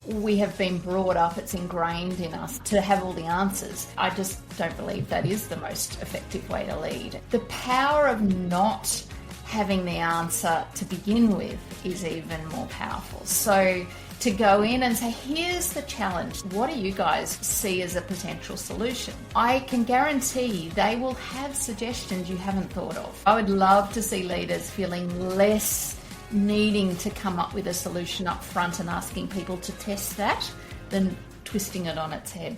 we have been brought up, it's ingrained in us to have all the answers. I just don't believe that is the most effective way to lead. The power of not having the answer to begin with is even more powerful. So to go in and say, here's the challenge. What do you guys see as a potential solution? I can guarantee they will have suggestions you haven't thought of. I would love to see leaders feeling less needing to come up with a solution up front and asking people to test that than twisting it on its head.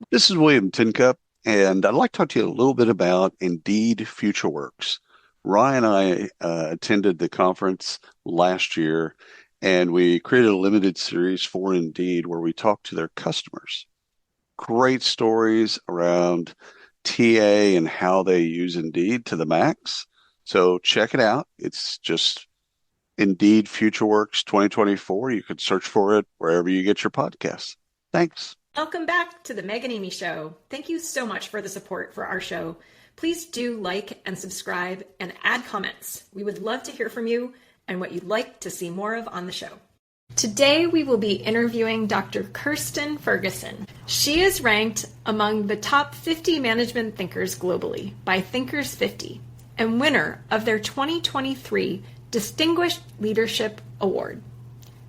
This is William Tincup, and I'd like to talk to you a little bit about Indeed FutureWorks. Ryan and I attended the conference last year, and we created a limited series for Indeed where we talked to their customers. Great stories around TA and how they use Indeed to the max. So check it out. It's just Indeed FutureWorks 2024. You could search for it wherever you get your podcasts. Thanks. Welcome back to the Meg and Amy Show. Thank you so much for the support for our show. Please do like and subscribe and add comments. We would love to hear from you and what you'd like to see more of on the show. Today we will be interviewing Dr. Kirstin Ferguson. She is ranked among the top 50 management thinkers globally by Thinkers 50 and winner of their 2023 Distinguished Leadership Award.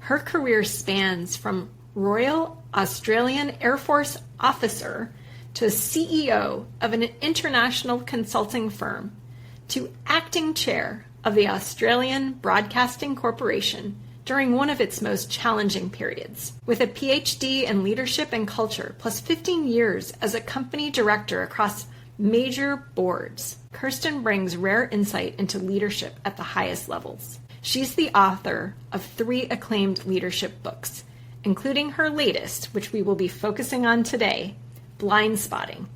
Her career spans from Royal Australian Air Force officer to CEO of an international consulting firm to acting chair of the Australian Broadcasting Corporation during one of its most challenging periods. With a PhD in leadership and culture, plus 15 years as a company director across major boards, Kirstin brings rare insight into leadership at the highest levels. She's the author of 3 acclaimed leadership books, including her latest, which we will be focusing on today, Blindspotting: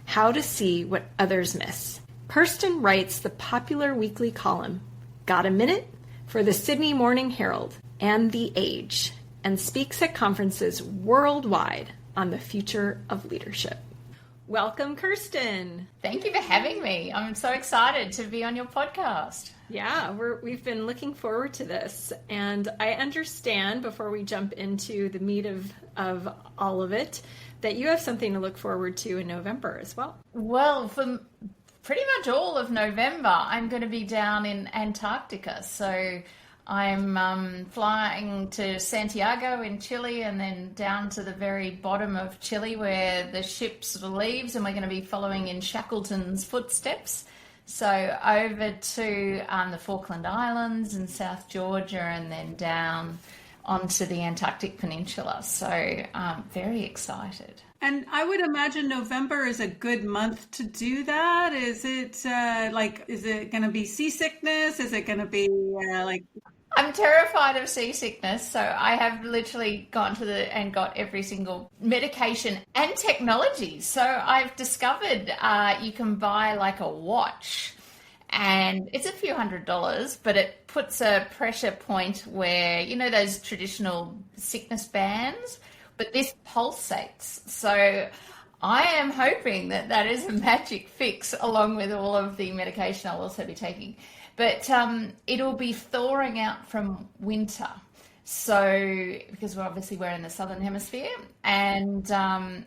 How to See What Others Miss. Kirstin writes the popular weekly column, Got a Minute? For the Sydney Morning Herald and The Age, and speaks at conferences worldwide on the future of leadership. Welcome, Kirstin. Thank you for having me. I'm so excited to be on your podcast. Yeah, we've been looking forward to this. And I understand, before we jump into the meat of all of it, that you have something to look forward to in November as well. Well, for pretty much all of November, I'm going to be down in Antarctica. So I'm flying to Santiago in Chile and then down to the very bottom of Chile where the ship sort of leaves, and we're going to be following in Shackleton's footsteps. So over to the Falkland Islands and South Georgia, and then down onto the Antarctic Peninsula. So I'm very excited. And I would imagine November is a good month to do that. Is it is it going to be seasickness? Is it going to be I'm terrified of seasickness, so I have literally gone to and got every single medication and technology. So I've discovered you can buy like a watch, and it's a few $100s, but it puts a pressure point where, you know, those traditional sickness bands, but this pulsates. So I am hoping that that is a magic fix along with all of the medication I'll also be taking. But it'll be thawing out from winter. So, because we're in the southern hemisphere. And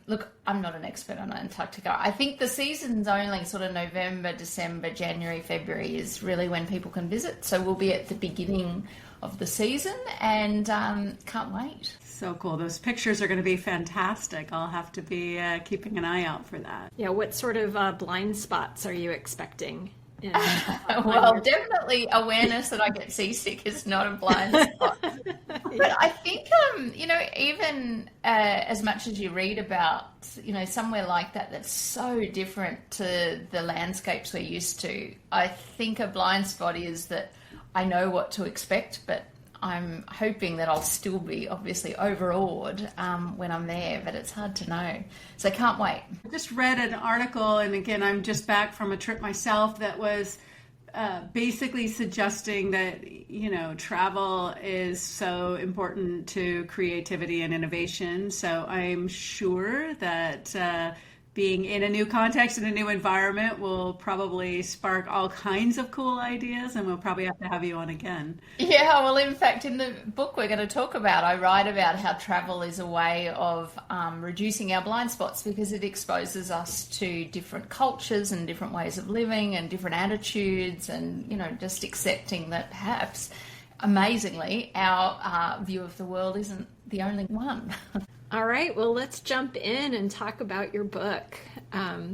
look, I'm not an expert on Antarctica. I think the season's only sort of November, December, January, February is really when people can visit. So we'll be at the beginning of the season and can't wait. So cool. Those pictures are going to be fantastic. I'll have to be keeping an eye out for that. Yeah, what sort of blind spots are you expecting? Well, definitely awareness that I get seasick is not a blind spot. But I think, even as much as you read about, somewhere like that that's so different to the landscapes we're used to, I think a blind spot is that I know what to expect, but I'm hoping that I'll still be obviously overawed when I'm there, but it's hard to know. So I can't wait. I just read an article, and again, I'm just back from a trip myself that was basically suggesting that, travel is so important to creativity and innovation. So I'm sure that being in a new context, in a new environment, will probably spark all kinds of cool ideas, and we'll probably have to have you on again. Yeah, well, in fact, in the book we're going to talk about, I write about how travel is a way of reducing our blind spots because it exposes us to different cultures and different ways of living and different attitudes, and, you know, just accepting that perhaps, amazingly, our view of the world isn't the only one. All right, well, let's jump in and talk about your book.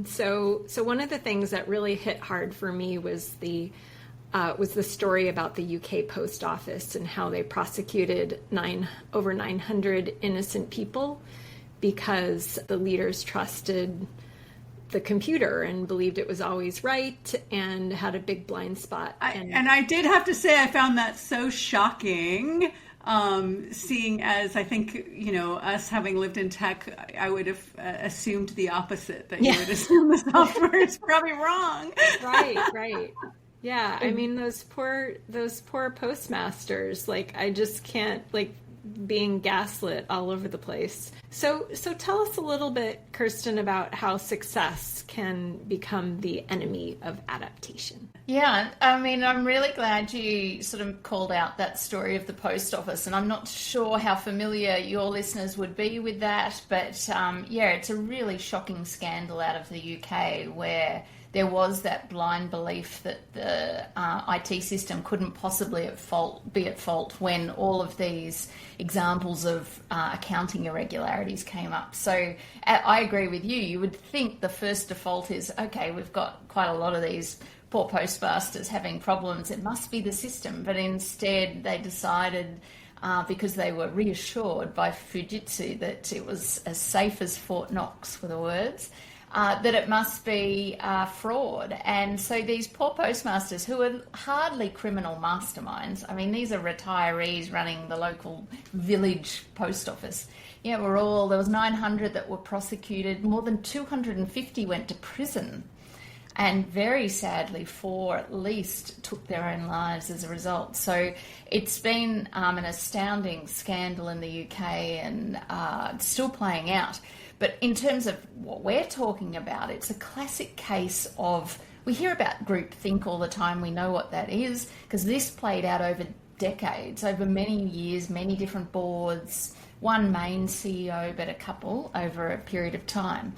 So one of the things that really hit hard for me was the story about the UK Post Office and how they prosecuted over 900 innocent people because the leaders trusted the computer and believed it was always right and had a big blind spot. And I did have to say I found that so shocking. Seeing as I think, you know, us having lived in tech, I would have assumed the opposite, that you would assume the software is probably wrong. Right. Yeah, I mean, those poor postmasters, like, I just can't, like, being gaslit all over the place. So tell us a little bit, Kirstin, about how success can become the enemy of adaptation. Yeah, I mean, I'm really glad you sort of called out that story of the post office, and I'm not sure how familiar your listeners would be with that, but yeah, it's a really shocking scandal out of the UK where there was that blind belief that the IT system couldn't possibly be at fault when all of these examples of accounting irregularities came up. So I agree with you. You would think the first default is, okay, we've got quite a lot of these poor postmasters having problems, it must be the system. But instead they decided, because they were reassured by Fujitsu that it was as safe as Fort Knox, were the words, that it must be fraud. And so these poor postmasters, who are hardly criminal masterminds, I mean, these are retirees running the local village post office. Yeah, there was 900 that were prosecuted, more than 250 went to prison. And very sadly, 4 at least took their own lives as a result. So it's been an astounding scandal in the UK, and it's still playing out. But in terms of what we're talking about, it's a classic case of, we hear about groupthink all the time, we know what that is, because this played out over decades, over many years, many different boards, one main CEO, but a couple over a period of time.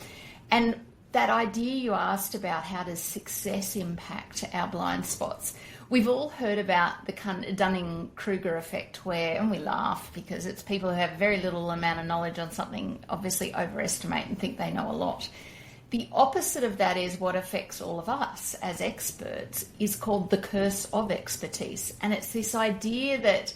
And that idea you asked about, how does success impact our blind spots? We've all heard about the kind of Dunning-Kruger effect and we laugh because it's people who have very little amount of knowledge on something, obviously overestimate and think they know a lot. The opposite of that is what affects all of us as experts, is called the curse of expertise. And it's this idea that,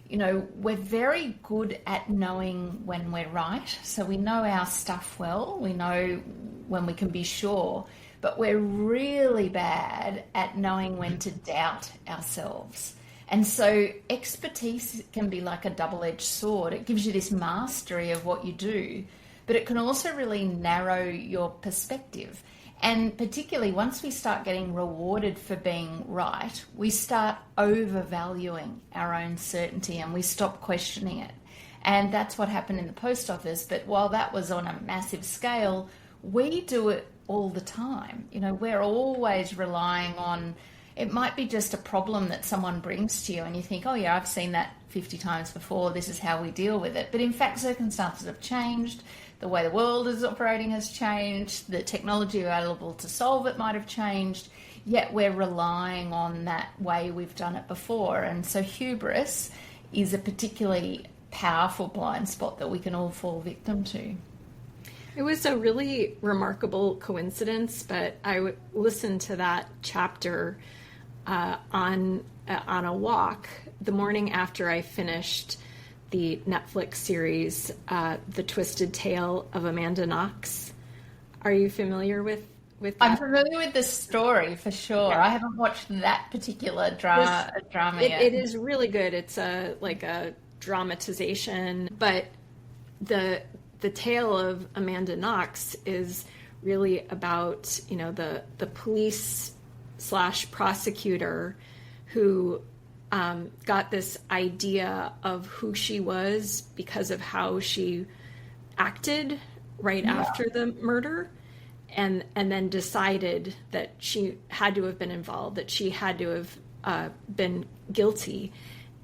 you know, we're very good at knowing when we're right. So we know our stuff well, we know when we can be sure, but we're really bad at knowing when to doubt ourselves. And so expertise can be like a double-edged sword. It gives you this mastery of what you do, but it can also really narrow your perspective. And particularly once we start getting rewarded for being right, we start overvaluing our own certainty and we stop questioning it. And that's what happened in the post office. But while that was on a massive scale, we do it all the time. You know, we're always relying on, it might be just a problem that someone brings to you and you think, oh yeah, I've seen that 50 times before, this is how we deal with it. But in fact, circumstances have changed. The way the world is operating has changed. The technology available to solve it might have changed. Yet we're relying on that way we've done it before. And so hubris is a particularly powerful blind spot that we can all fall victim to. It was a really remarkable coincidence, but I listened to that chapter on a walk the morning after I finished the Netflix series, The Twisted Tale of Amanda Knox. Are you familiar with that? I'm familiar with the story for sure. Yeah. I haven't watched that particular drama yet. It is really good. It's a dramatization, but the tale of Amanda Knox is really about, you know, the police / prosecutor who got this idea of who she was because of how she acted right after the murder. and then decided that she had to have been involved, that she had to have been guilty.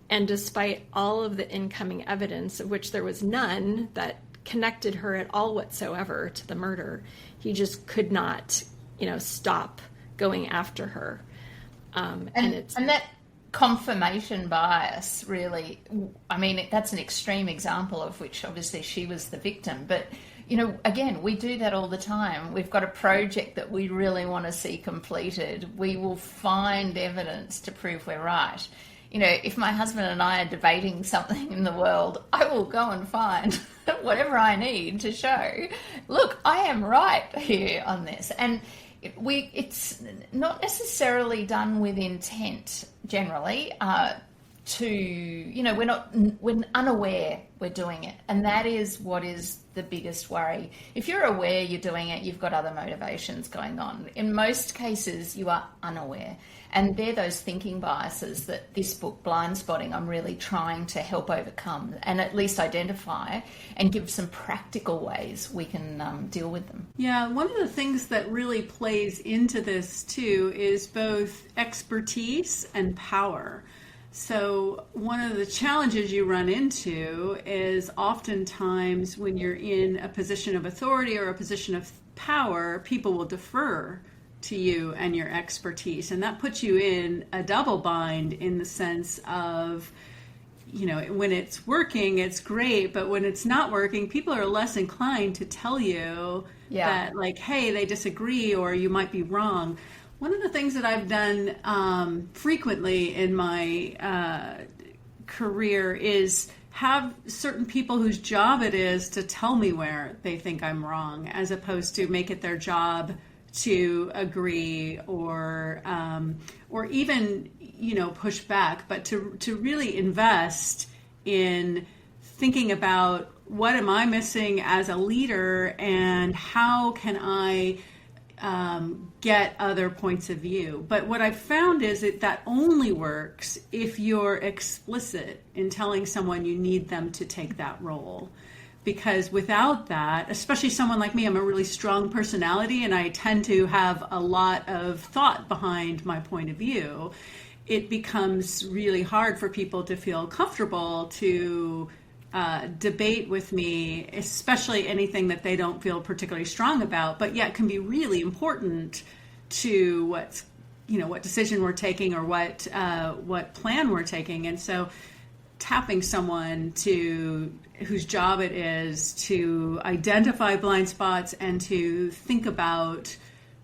And despite all of the incoming evidence, of which there was none that connected her at all whatsoever to the murder, he just could not, stop going after her. And that confirmation bias, really, I mean, that's an extreme example of which obviously she was the victim. But, again, we do that all the time. We've got a project that we really want to see completed. We will find evidence to prove we're right. If my husband and I are debating something in the world, I will go and find whatever I need to show, look, I am right here on this. And it's not necessarily done with intent generally, we're unaware we're doing it. And that is what is the biggest worry. If you're aware you're doing it, you've got other motivations going on. In most cases, you are unaware. And they're those thinking biases that this book, Blindspotting, I'm really trying to help overcome and at least identify and give some practical ways we can deal with them. Yeah, one of the things that really plays into this too is both expertise and power. So one of the challenges you run into is oftentimes when you're in a position of authority or a position of power, people will defer to you and your expertise. And that puts you in a double bind in the sense of, when it's working, it's great. But when it's not working, people are less inclined to tell you that, like, hey, they disagree or you might be wrong. One of the things that I've done frequently in my career is have certain people whose job it is to tell me where they think I'm wrong, as opposed to make it their job to agree or even push back, but to really invest in thinking about what am I missing as a leader and how can I get other points of view. But what I've found is that only works if you're explicit in telling someone you need them to take that role. Because without that, especially someone like me, I'm a really strong personality and I tend to have a lot of thought behind my point of view. It becomes really hard for people to feel comfortable to debate with me, especially anything that they don't feel particularly strong about, but yet can be really important to what decision we're taking or what plan we're taking. And so tapping someone whose job it is to identify blind spots and to think about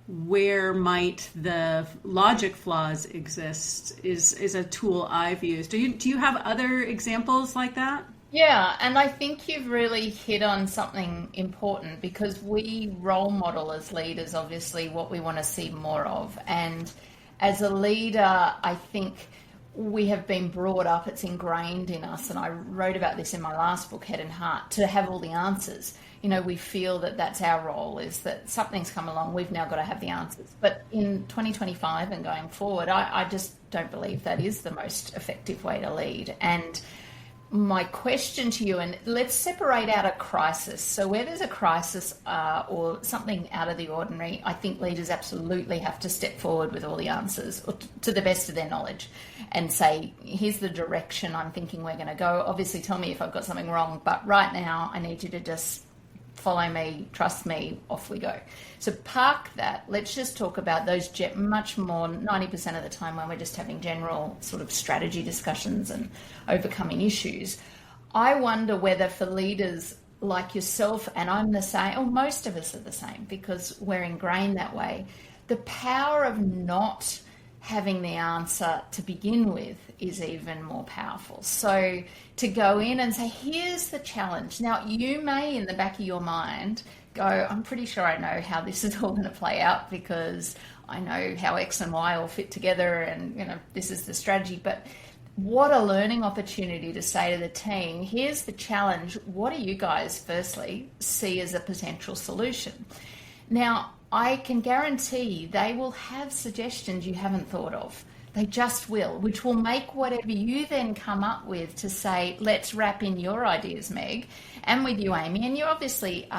where might the logic flaws exist is a tool I've used. Do you have other examples like that? Yeah, and I think you've really hit on something important because we role model as leaders, obviously, what we want to see more of. And as a leader, I think we have been brought up, it's ingrained in us, and I wrote about this in my last book, Head and Heart, to have all the answers. We feel that that's our role, is that something's come along, we've now got to have the answers. But in 2025 and going forward, I just don't believe that is the most effective way to lead. And my question to you, and let's separate out a crisis. So where there's a crisis or something out of the ordinary, I think leaders absolutely have to step forward with all the answers or to the best of their knowledge and say, here's the direction I'm thinking we're going to go. Obviously, tell me if I've got something wrong, but right now I need you to just follow me, trust me, off we go. So park that. Let's just talk about those much more 90% of the time when we're just having general sort of strategy discussions and overcoming issues. I wonder whether for leaders like yourself, and I'm the same, or most of us are the same because we're ingrained that way, the power of not having the answer to begin with is even more powerful. So to go in and say, here's the challenge. Now, you may in the back of your mind go, I'm pretty sure I know how this is all going to play out because I know how X and Y all fit together and, this is the strategy. But what a learning opportunity to say to the team, here's the challenge. What do you guys, firstly, see as a potential solution? Now, I can guarantee they will have suggestions you haven't thought of. They just will, which will make whatever you then come up with to say, let's wrap in your ideas, Meg, and with you, Amy. And you're obviously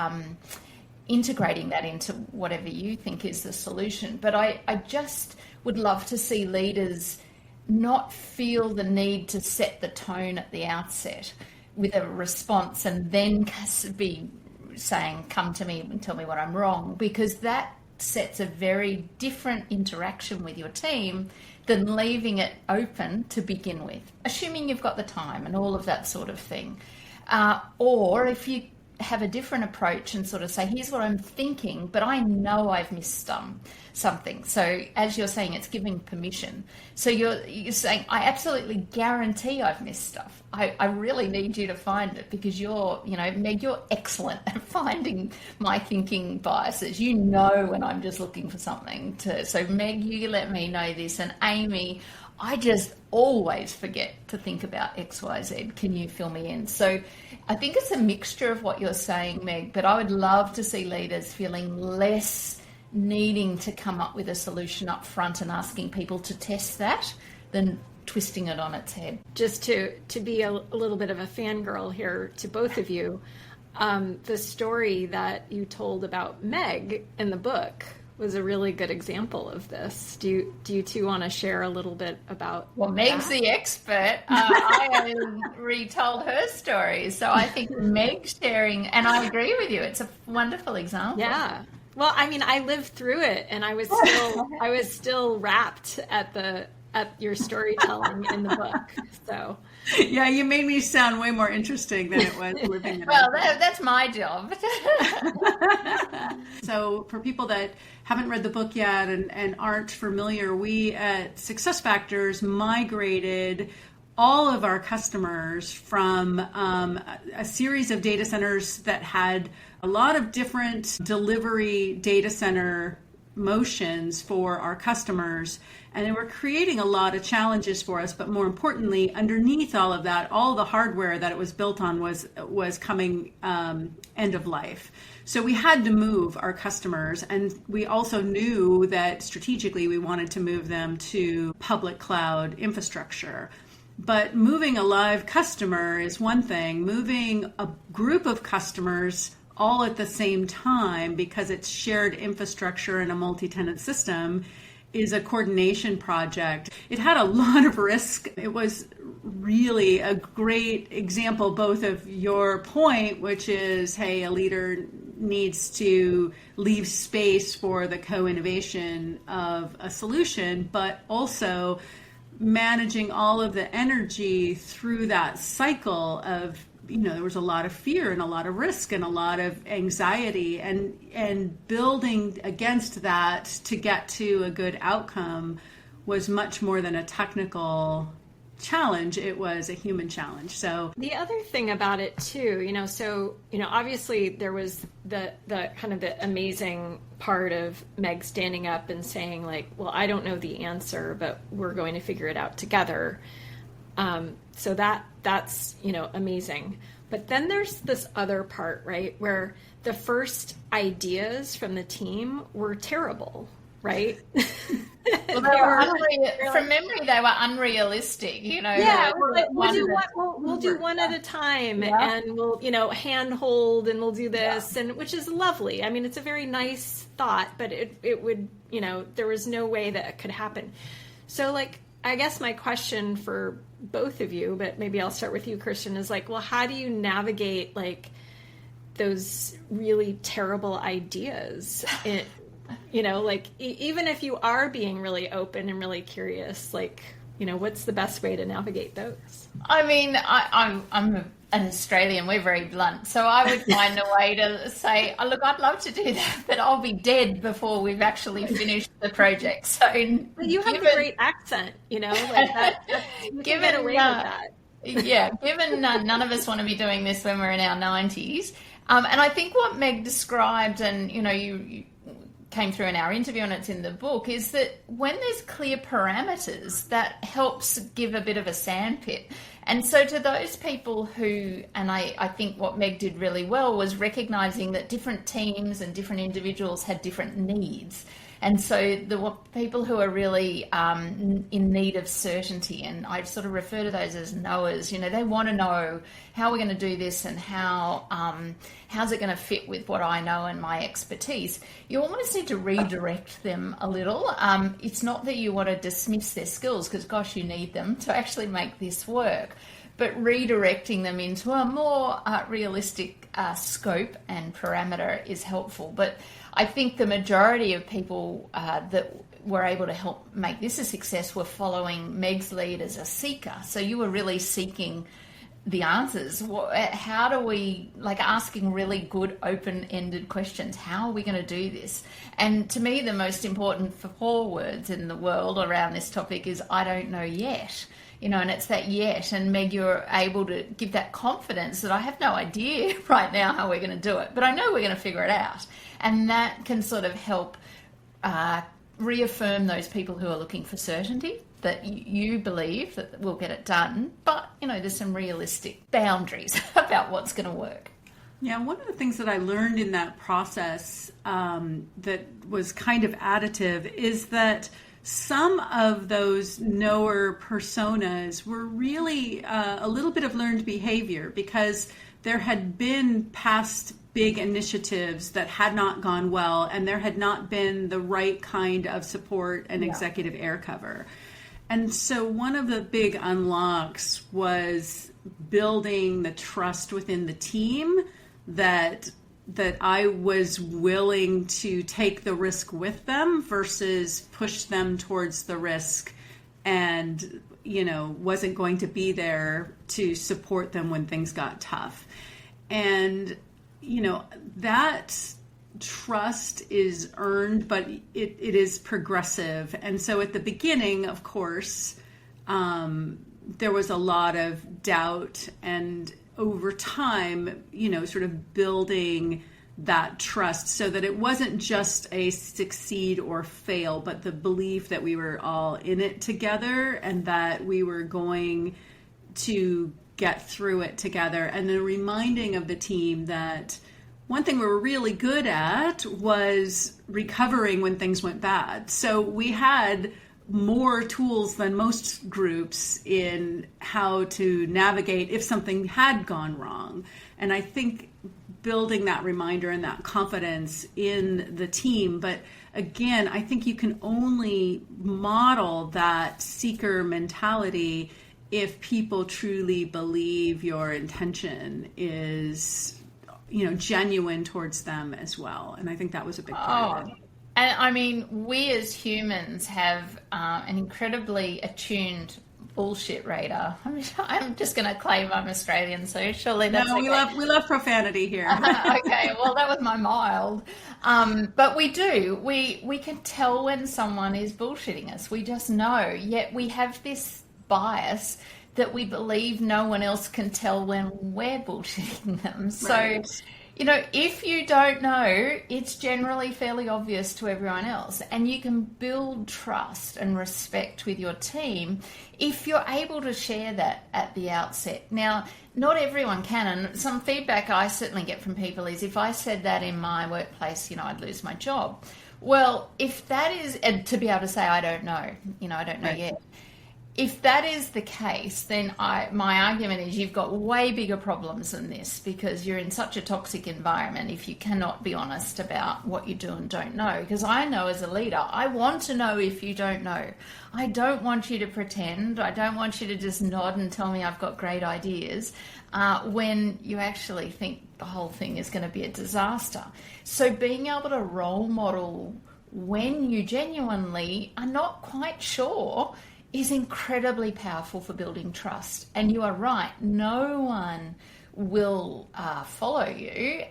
integrating that into whatever you think is the solution. But I just would love to see leaders not feel the need to set the tone at the outset with a response and then be saying, come to me and tell me what I'm wrong, because that sets a very different interaction with your team than leaving it open to begin with, assuming you've got the time and all of that sort of thing. Or if you have a different approach and sort of say, here's what I'm thinking, but I know I've missed something. So as you're saying, it's giving permission. So you're saying, I absolutely guarantee I've missed stuff. I really need you to find it, because Meg, you're excellent at finding my thinking biases. You know when I'm just looking for something so Meg, you let me know this. And Amy, I just always forget to think about X, Y, Z. Can you fill me in? So I think it's a mixture of what you're saying, Meg, but I would love to see leaders feeling less needing to come up with a solution up front and asking people to test that than twisting it on its head. Just to be a little bit of a fangirl here to both of you, the story that you told about Meg in the book was a really good example of this. Do you two want to share a little bit about Meg's that? the expert. I retold her story. So I think Meg sharing, and I agree with you, it's a wonderful example. Yeah. Well, I mean, I lived through it, and I was still rapt at your storytelling in the book. So Yeah, you made me sound way more interesting than it was living in Well, that's my job. So for people that haven't read the book yet and aren't familiar, we at SuccessFactors migrated all of our customers from a series of data centers that had a lot of different delivery data center motions for our customers, and they were creating a lot of challenges for us. But more importantly, underneath all of that, all the hardware that it was built on was coming end of life. So we had to move our customers, and we also knew that strategically we wanted to move them to public cloud infrastructure. But moving a live customer is one thing. Moving a group of customers all at the same time, because it's shared infrastructure in a multi-tenant system, is a coordination project. It had a lot of risk. It was really a great example, both of your point, which is, hey, a leader needs to leave space for the co-innovation of a solution, but also managing all of the energy through that cycle of, there was a lot of fear and a lot of risk and a lot of anxiety, and building against that to get to a good outcome was much more than a technical challenge. It was a human challenge. So the other thing about it too, obviously there was the kind of the amazing part of Meg standing up and saying, like, well, I don't know the answer, but we're going to figure it out together. So that's amazing. But then there's this other part, right, where the first ideas from the team were terrible, right? Well, they were from memory, they were unrealistic. Yeah, we'll do one at a time, and we'll handhold, and we'll do this, and which is lovely. I mean, it's a very nice thought, but it would there was no way that it could happen. So, like, I guess my question for both of you, but maybe I'll start with you, Kirstin, is like, well, how do you navigate like those really terrible ideas? Even if you are being really open and really curious, like, what's the best way to navigate those? I mean, I'm an Australian, we're very blunt, so I would find a way to say, oh, look, I'd love to do that, but I'll be dead before we've actually finished the project. So, but you have a great accent, like that. You can get away with that. Yeah, given none of us want to be doing this when we're in our 90s, and I think what Meg described, and you came through in our interview and it's in the book, is that when there's clear parameters, that helps give a bit of a sandpit. And so to those people who, and I think what Meg did really well was recognizing that different teams and different individuals had different needs. And so the people who are really in need of certainty, and I sort of refer to those as knowers, they want to know how we're going to do this and how's it going to fit with what I know and my expertise. You almost need to redirect them a little. It's not that you want to dismiss their skills, because gosh, you need them to actually make this work, but redirecting them into a more realistic scope and parameter is helpful. But I think the majority of people that were able to help make this a success were following Meg's lead as a seeker. So you were really seeking the answers. How do we, asking really good open-ended questions, how are we going to do this? And to me, the most important 4 words in the world around this topic is I don't know yet. And it's that yet. And Meg, you're able to give that confidence that I have no idea right now how we're going to do it, but I know we're going to figure it out. And that can sort of help reaffirm those people who are looking for certainty that you believe that we'll get it done, but, there's some realistic boundaries about what's going to work. Yeah, one of the things that I learned in that process that was kind of additive is that some of those knower personas were really a little bit of learned behavior, because there had been past big initiatives that had not gone well, and there had not been the right kind of support and executive air cover. And so one of the big unlocks was building the trust within the team that I was willing to take the risk with them versus push them towards the risk and, wasn't going to be there to support them when things got tough. And, that trust is earned, but it is progressive. And so at the beginning, of course, there was a lot of doubt, and over time, sort of building that trust so that it wasn't just a succeed or fail, but the belief that we were all in it together and that we were going to get through it together. And the reminding of the team that one thing we were really good at was recovering when things went bad. So we had more tools than most groups in how to navigate if something had gone wrong. And I think building that reminder and that confidence in the team. But again, I think you can only model that seeker mentality if people truly believe your intention is, genuine towards them as well. And I think that was a big part of it. And I mean, we as humans have an incredibly attuned bullshit radar. I'm just going to claim I'm Australian, so surely that's no. Okay. We love profanity here. Okay, well that was my mild. But we do. We can tell when someone is bullshitting us. We just know. Yet we have this bias that we believe no one else can tell when we're bullshitting them. So. Right. If you don't know, it's generally fairly obvious to everyone else. And you can build trust and respect with your team if you're able to share that at the outset. Now, not everyone can. And some feedback I certainly get from people is if I said that in my workplace, I'd lose my job. Well, if that is, and to be able to say, I don't know, I don't know yet. If that is the case, then my argument is you've got way bigger problems than this, because you're in such a toxic environment if you cannot be honest about what you do and don't know. Because I know as a leader, I want to know if you don't know. I don't want you to pretend. I don't want you to just nod and tell me I've got great ideas when you actually think the whole thing is going to be a disaster. So being able to role model when you genuinely are not quite sure is incredibly powerful for building trust. And you are right, no one will follow you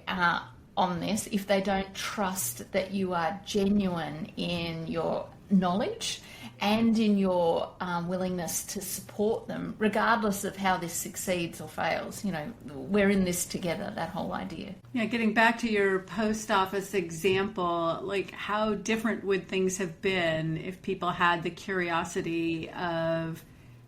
on this if they don't trust that you are genuine in your knowledge and in your willingness to support them, regardless of how this succeeds or fails. We're in this together, that whole idea. Yeah, getting back to your post office example, how different would things have been if people had the curiosity of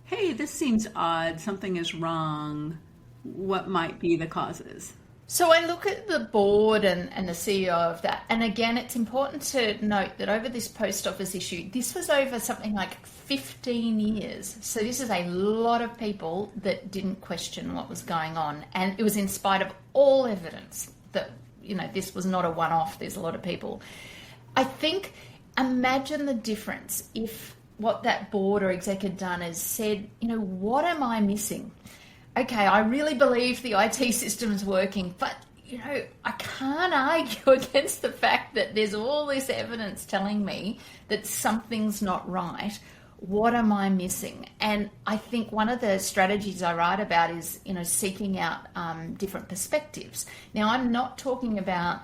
hey, this seems odd, something is wrong, what might be the causes? So I look at the board and the CEO of that. And again, it's important to note that over this post office issue, this was over something like 15 years. So this is a lot of people that didn't question what was going on. And it was in spite of all evidence that, this was not a one-off. There's a lot of people. I think, imagine the difference if what that board or exec had done is said, what am I missing? Okay, I really believe the IT system is working, but, I can't argue against the fact that there's all this evidence telling me that something's not right. What am I missing? And I think one of the strategies I write about is, seeking out different perspectives. Now, I'm not talking about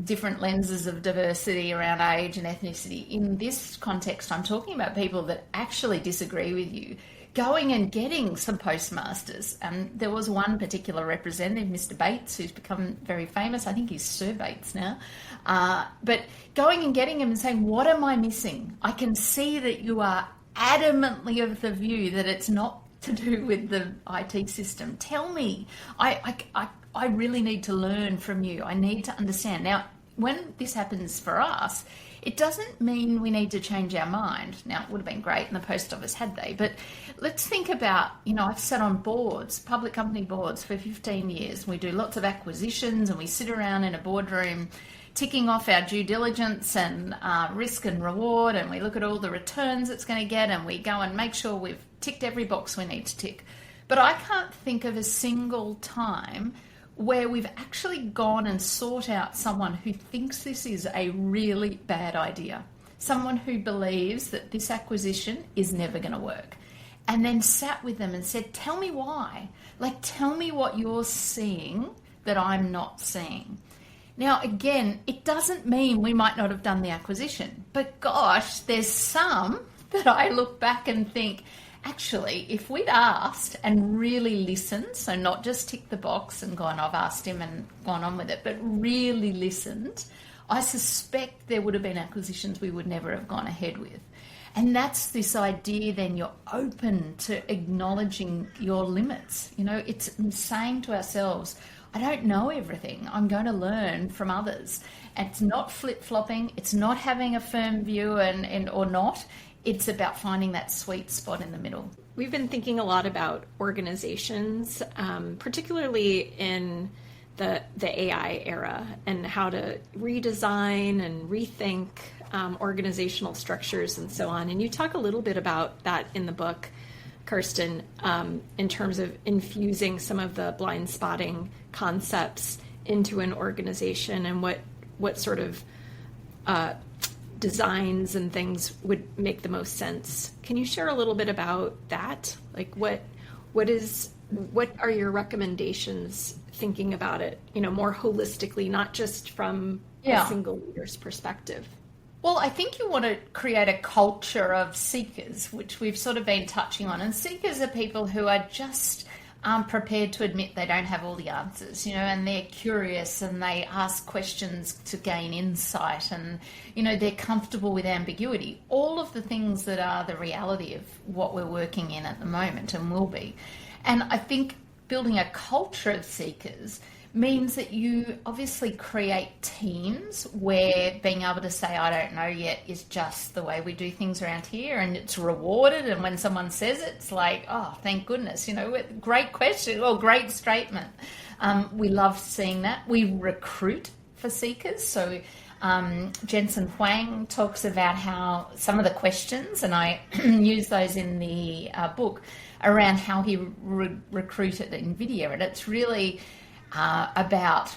different lenses of diversity around age and ethnicity. In this context, I'm talking about people that actually disagree with you, going and getting some postmasters. There was one particular representative, Mr. Bates, who's become very famous. I think he's Sir Bates now. But going and getting him and saying, what am I missing? I can see that you are adamantly of the view that it's not to do with the IT system. Tell me. I really need to learn from you. I need to understand. Now, when this happens for us, it doesn't mean we need to change our mind. Now, it would have been great and the post office had they, but let's think about, I've sat on boards, public company boards for 15 years. We do lots of acquisitions and we sit around in a boardroom ticking off our due diligence and risk and reward, and we look at all the returns it's going to get, and we go and make sure we've ticked every box we need to tick. But I can't think of a single time where we've actually gone and sought out someone who thinks this is a really bad idea, someone who believes that this acquisition is never going to work, and then sat with them and said, tell me why. Tell me what you're seeing that I'm not seeing. Now, again, it doesn't mean we might not have done the acquisition, but gosh, there's some that I look back and think, actually, if we'd asked and really listened, so not just ticked the box and gone, I've asked him and gone on with it, but really listened, I suspect there would have been acquisitions we would never have gone ahead with. And that's this idea then you're open to acknowledging your limits. It's saying to ourselves, I don't know everything. I'm going to learn from others. And it's not flip-flopping. It's not having a firm view or not. It's about finding that sweet spot in the middle. We've been thinking a lot about organizations, particularly in the AI era, and how to redesign and rethink organizational structures and so on. And you talk a little bit about that in the book, Kirstin, in terms of infusing some of the blind spotting concepts into an organization and what sort of designs and things would make the most sense. Can you share a little bit about that? What are your recommendations thinking about it, more holistically, not just from a single leader's perspective? Well, I think you want to create a culture of seekers, which we've sort of been touching on. And seekers are people who are just prepared to admit they don't have all the answers, and they're curious and they ask questions to gain insight, and, they're comfortable with ambiguity. All of the things that are the reality of what we're working in at the moment and will be. And I think building a culture of seekers means that you obviously create teams where being able to say, I don't know yet, is just the way we do things around here, and it's rewarded. And when someone says it, it's like, oh, thank goodness, great question or great statement. We love seeing that. We recruit for seekers. So Jensen Huang talks about how some of the questions, and I use those in the book, around how he recruited NVIDIA. And it's really about,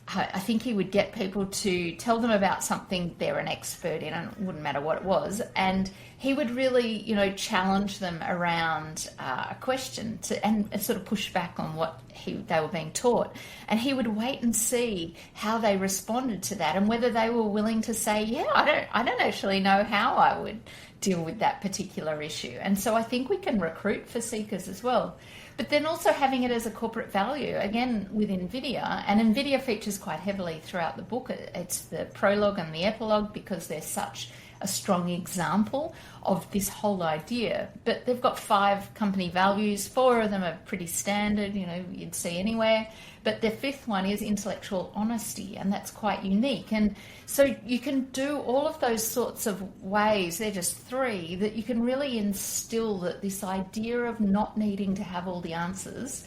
I think he would get people to tell them about something they're an expert in, and it wouldn't matter what it was, and he would really, challenge them around a question and sort of push back on what they were being taught. And he would wait and see how they responded to that, and whether they were willing to say, yeah, I don't actually know how I would deal with that particular issue. And so I think we can recruit for seekers as well. But then also having it as a corporate value, again, with NVIDIA. And NVIDIA features quite heavily throughout the book. It's the prologue and the epilogue because they're such a strong example of this whole idea. But they've got 5 company values. 4 of them are pretty standard, you'd see anywhere. But the 5th one is intellectual honesty, and that's quite unique. And so you can do all of those sorts of ways, they're just 3, that you can really instill that this idea of not needing to have all the answers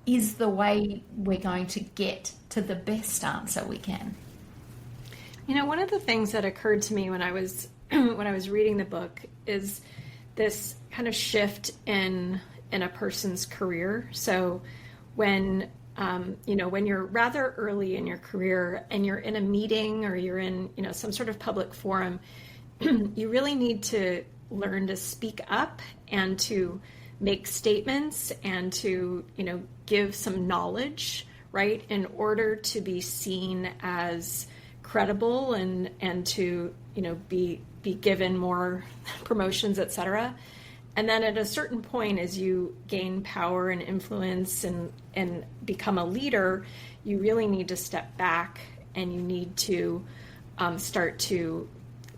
is the way we're going to get to the best answer we can. One of the things that occurred to me when I was reading the book is this kind of shift in a person's career. So when when you're rather early in your career and you're in a meeting or you're in some sort of public forum, you really need to learn to speak up and to make statements and to give some knowledge, right, in order to be seen as credible and to be given more promotions, etc. And then at a certain point, as you gain power and influence and become a leader, you really need to step back and you need to start to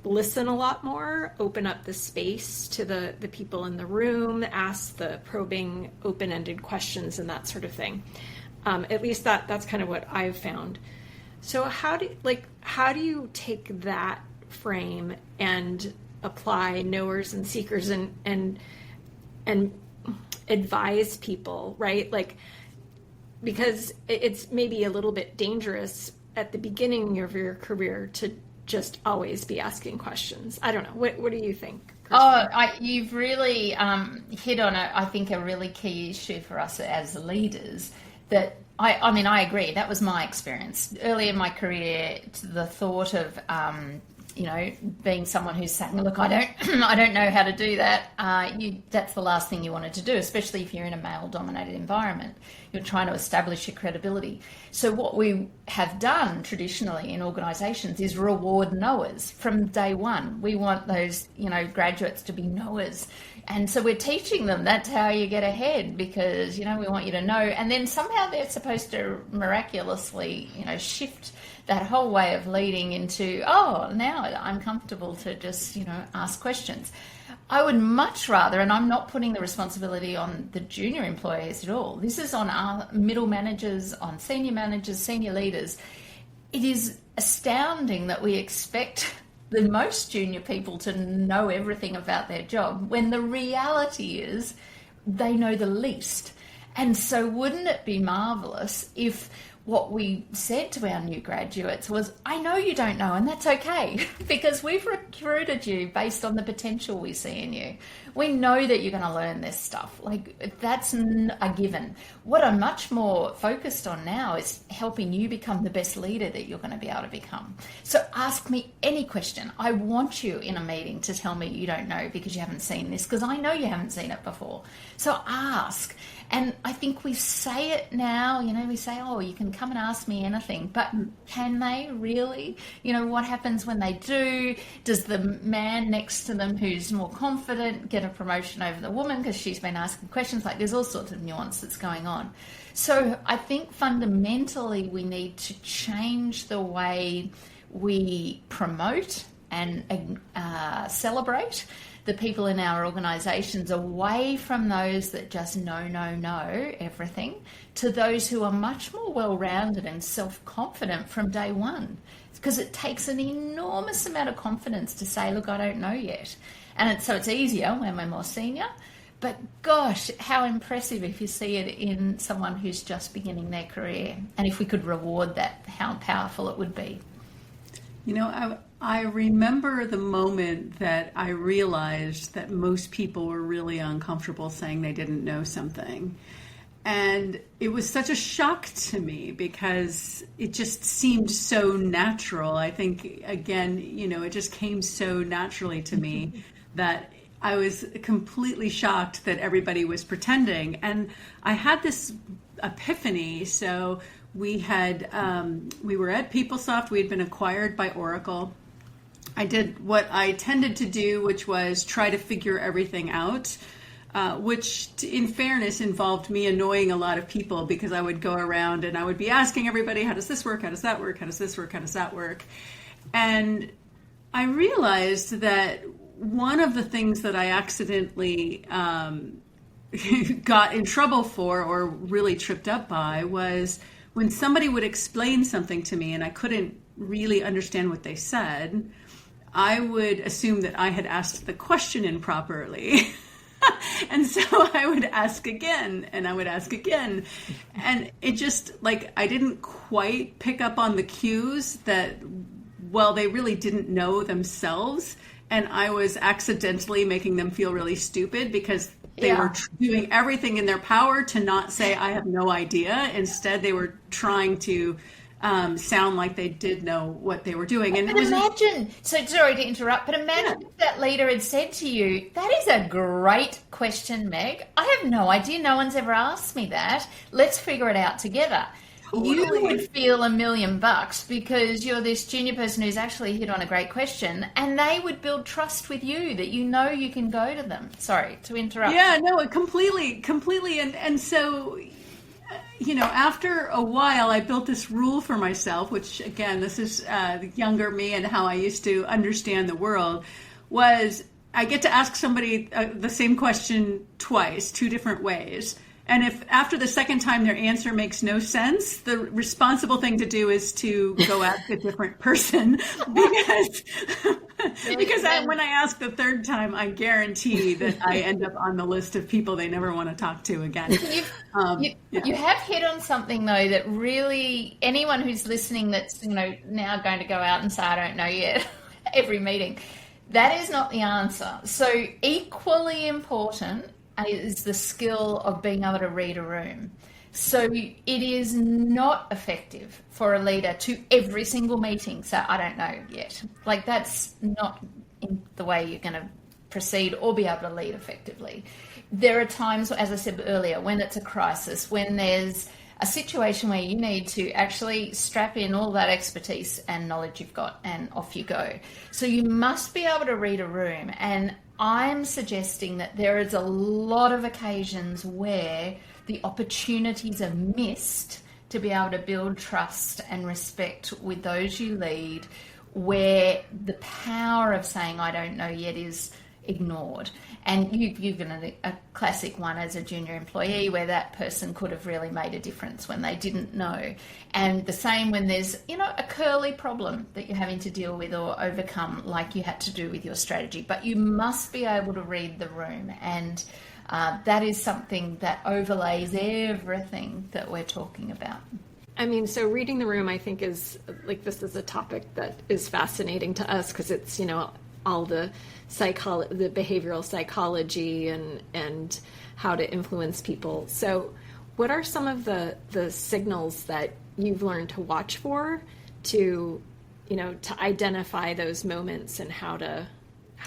listen a lot more, open up the space to the people in the room, ask the probing, open-ended questions and that sort of thing. At least that's kind of what I've found. So how do you take that frame and apply knowers and seekers and advise people, right? Because it's maybe a little bit dangerous at the beginning of your career to just always be asking questions. I don't know. What do you think, Kirstin? You've really hit on I think a really key issue for us as leaders. That I agree. That was my experience early in my career. The thought of being someone who's saying, "Look, I don't know how to do that." That's the last thing you wanted to do, especially if you're in a male-dominated environment. You're trying to establish your credibility. So what we have done traditionally in organisations is reward knowers from day one. We want those, graduates to be knowers. And so we're teaching them that's how you get ahead because, we want you to know. And then somehow they're supposed to miraculously, shift that whole way of leading into, now I'm comfortable to just, ask questions. I would much rather, and I'm not putting the responsibility on the junior employees at all. This is on our middle managers, on senior managers, senior leaders. It is astounding that we expect the most junior people to know everything about their job when the reality is they know the least. And so wouldn't it be marvelous if what we said to our new graduates was, I know you don't know, and that's okay, because we've recruited you based on the potential we see in you. We know that you're going to learn this stuff. That's a given. What I'm much more focused on now is helping you become the best leader that you're going to be able to become. So ask me any question. I want you in a meeting to tell me you don't know because you haven't seen this, because I know you haven't seen it before. So ask. And I think we say it now, we say, you can come and ask me anything, but can they really? What happens when they do? Does the man next to them who's more confident get a promotion over the woman because she's been asking questions? There's all sorts of nuance that's going on. So I think fundamentally we need to change the way we promote and celebrate the people in our organisations away from those that just know everything to those who are much more well-rounded and self-confident from day one. Because it takes an enormous amount of confidence to say, look, I don't know yet. And so it's easier when we're more senior. But gosh, how impressive if you see it in someone who's just beginning their career. And if we could reward that, how powerful it would be. I remember the moment that I realized that most people were really uncomfortable saying they didn't know something. And it was such a shock to me because it just seemed so natural. I think, again, it just came so naturally to me that I was completely shocked that everybody was pretending. And I had this epiphany. So we were at PeopleSoft. We had been acquired by Oracle. I did what I tended to do, which was try to figure everything out, which in fairness involved me annoying a lot of people because I would go around and I would be asking everybody, how does this work? How does that work? How does this work? How does that work? And I realized that one of the things that I accidentally got in trouble for or really tripped up by was when somebody would explain something to me and I couldn't really understand what they said, I would assume that I had asked the question improperly. And so I would ask again and I would ask again. And it just like I didn't quite pick up on the cues that, well, they really didn't know themselves. And I was accidentally making them feel really stupid because they were doing everything in their power to not say, I have no idea. Instead, they were trying to sound like they did know what they were doing. And but imagine, so sorry to interrupt, but imagine if that leader had said to you, that is a great question, Meg. I have no idea. No one's ever asked me that. Let's figure it out together. Totally. You would feel $1 million because you're this junior person who's actually hit on a great question, and they would build trust with you that you know you can go to them. Sorry to interrupt. Yeah, no, completely. And so, after a while, I built this rule for myself, which again, this is the younger me and how I used to understand the world, was I get to ask somebody the same question twice, 2 different ways. And if after the second time their answer makes no sense, the responsible thing to do is to go ask a different person because when I ask the third time, I guarantee that I end up on the list of people they never want to talk to again. You have hit on something though that really anyone who's listening that's now going to go out and say I don't know yet every meeting, that is not the answer. So equally important is the skill of being able to read a room. So it is not effective for a leader to every single meeting say, I don't know yet. Like that's not in the way you're going to proceed or be able to lead effectively. There are times, as I said earlier, when it's a crisis, when there's a situation where you need to actually strap in all that expertise and knowledge you've got and off you go. So you must be able to read a room. And I'm suggesting that there is a lot of occasions where the opportunities are missed to be able to build trust and respect with those you lead, where the power of saying I don't know yet is ignored. And you've given a classic one as a junior employee where that person could have really made a difference when they didn't know. And the same when there's, a curly problem that you're having to deal with or overcome like you had to do with your strategy. But you must be able to read the room. And that is something that overlays everything that we're talking about. I mean, so reading the room, I think this is a topic that is fascinating to us because it's, all the behavioral psychology and how to influence people. So what are some of the signals that you've learned to watch for to identify those moments and how to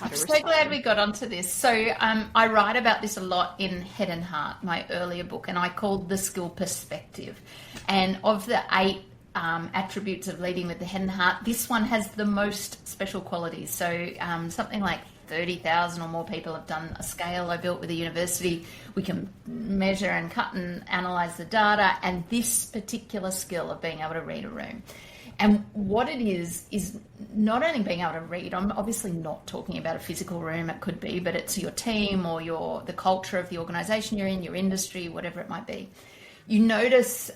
I'm so glad we got onto this. So I write about this a lot in Head and Heart, my earlier book, and I called the skill perspective. And of the 8 attributes of leading with the head and heart, this one has the most special qualities. So something like 30,000 or more people have done a scale I built with a university. We can measure and cut and analyze the data, and this particular skill of being able to read a room. And what it is not only being able to read. I'm obviously not talking about a physical room, it could be, but it's your team or the culture of the organization you're in, your industry, whatever it might be. You notice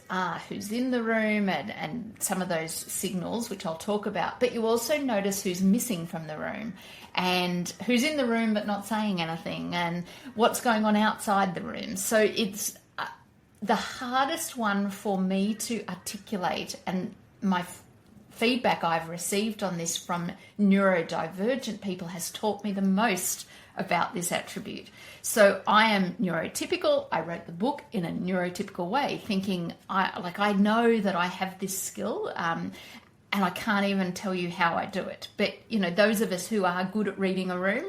who's in the room and some of those signals, which I'll talk about, but you also notice who's missing from the room and who's in the room but not saying anything and what's going on outside the room. So it's the hardest one for me to articulate, and my feedback I've received on this from neurodivergent people has taught me the most about this attribute. So I am neurotypical. I wrote the book in a neurotypical way, thinking I know that I have this skill, and I can't even tell you how I do it. But those of us who are good at reading a room,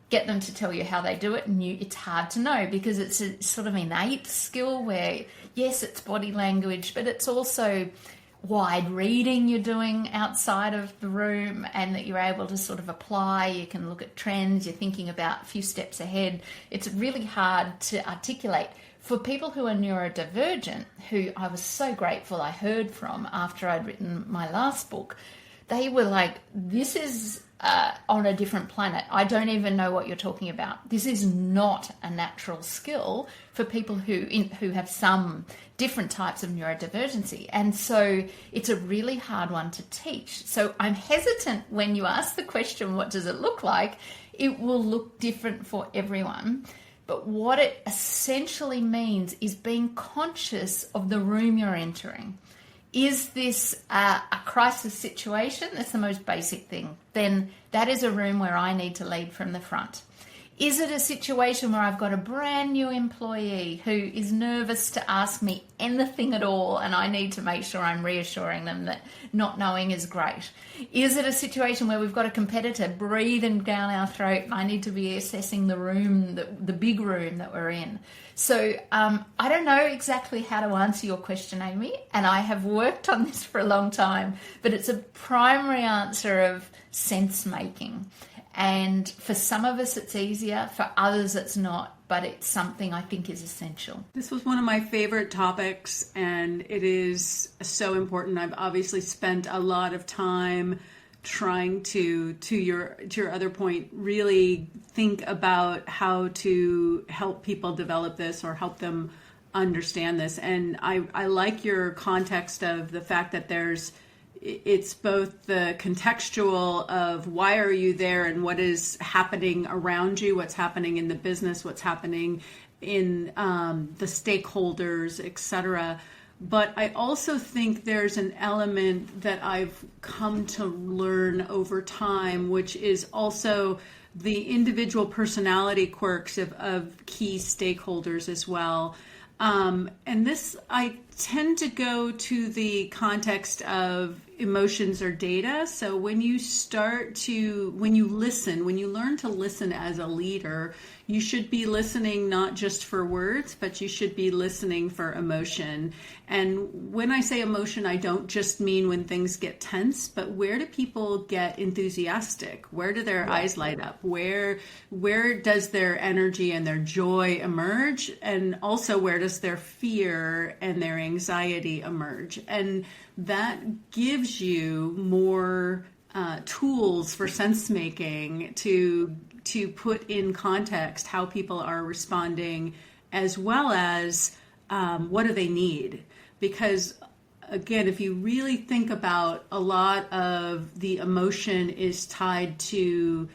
get them to tell you how they do it, and it's hard to know because it's a sort of innate skill where yes, it's body language, but it's also wide reading you're doing outside of the room, and that you're able to sort of apply. You can look at trends, you're thinking about a few steps ahead. It's really hard to articulate. For people who are neurodivergent, who I was so grateful I heard from after I'd written my last book, they were like, this is on a different planet. I don't even know what you're talking about. This is not a natural skill for people who have some different types of neurodivergency. And so it's a really hard one to teach. So I'm hesitant when you ask the question, what does it look like? It will look different for everyone. But what it essentially means is being conscious of the room you're entering. Is this a crisis situation? That's the most basic thing. Then that is a room where I need to lead from the front. Is it a situation where I've got a brand new employee who is nervous to ask me anything at all, and I need to make sure I'm reassuring them that not knowing is great? Is it a situation where we've got a competitor breathing down our throat and I need to be assessing the room, the big room that we're in? So I don't know exactly how to answer your question, Amy, and I have worked on this for a long time, but it's a primary answer of sense making. And for some of us, it's easier. For others, it's not. But it's something I think is essential. This was one of my favorite topics, and it is so important. I've obviously spent a lot of time trying to your other point, really think about how to help people develop this or help them understand this. And I like your context of the fact that it's both the contextual of why are you there and what is happening around you, what's happening in the business, what's happening in the stakeholders, etc. But I also think there's an element that I've come to learn over time, which is also the individual personality quirks of key stakeholders as well. And this, I tend to go to the context of emotions or data. So when you learn to listen as a leader, you should be listening not just for words, but you should be listening for emotion. And when I say emotion, I don't just mean when things get tense, but where do people get enthusiastic? Where do their eyes light up? Where does their energy and their joy emerge? And also, where does their fear and their anxiety emerge? And that gives you more tools for sense making to put in context how people are responding, as well as what do they need. Because again, if you really think about, a lot of the emotion is tied to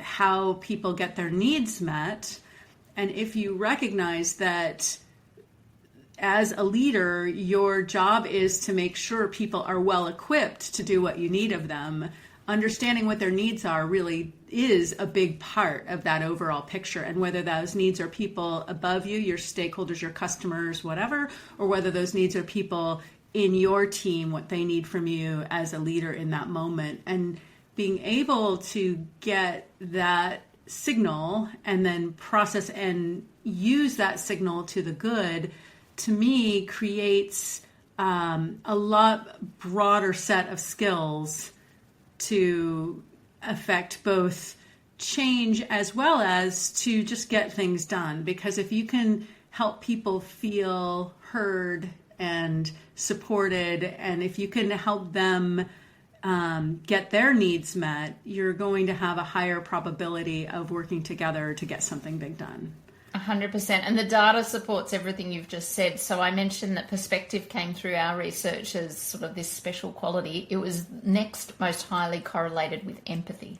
how people get their needs met. And if you recognize that as a leader, your job is to make sure people are well equipped to do what you need of them, understanding what their needs are really is a big part of that overall picture. And whether those needs are people above you, your stakeholders, your customers, whatever, or whether those needs are people in your team, what they need from you as a leader in that moment. And being able to get that signal and then process and use that signal to the good, to me, creates a lot broader set of skills to affect both change as well as to just get things done. Because if you can help people feel heard and supported, and if you can help them get their needs met, you're going to have a higher probability of working together to get something big done. 100%. And the data supports everything you've just said. So I mentioned that perspective came through our research as sort of this special quality. It was next most highly correlated with empathy.